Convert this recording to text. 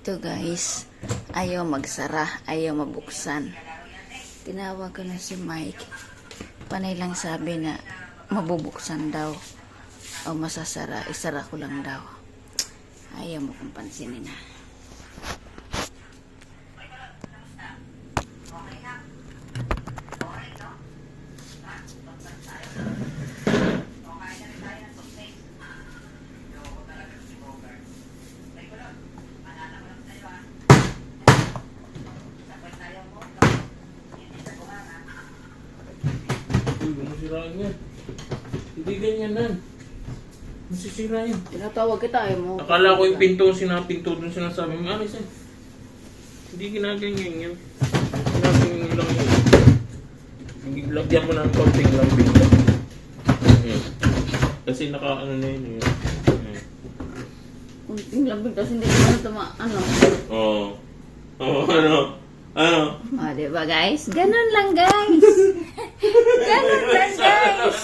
Ito guys, ayaw magsara, ayaw mabuksan. Tinawag ko na si Mike. Panay lang sabi na mabubuksan daw o masasara, isara ko lang daw. Ayaw mo kong pansinin ha. Masisirain yan. Hindi ganyan nan. Masisirain. Tinatawag kita, ayaw mo. Akala ko yung pinto dun sinasabi mo. Alis yan. Hindi ginaganyan yan. Ginaganyan lang yan. Lagyan mo ng konting lambing lang. Kasi naka-ano na yun. Kunting labig, tapos hindi ko na tuma, ano. Oo. Oo, ano? Ano? Diba guys? Ganun lang guys. Ganun lang guys.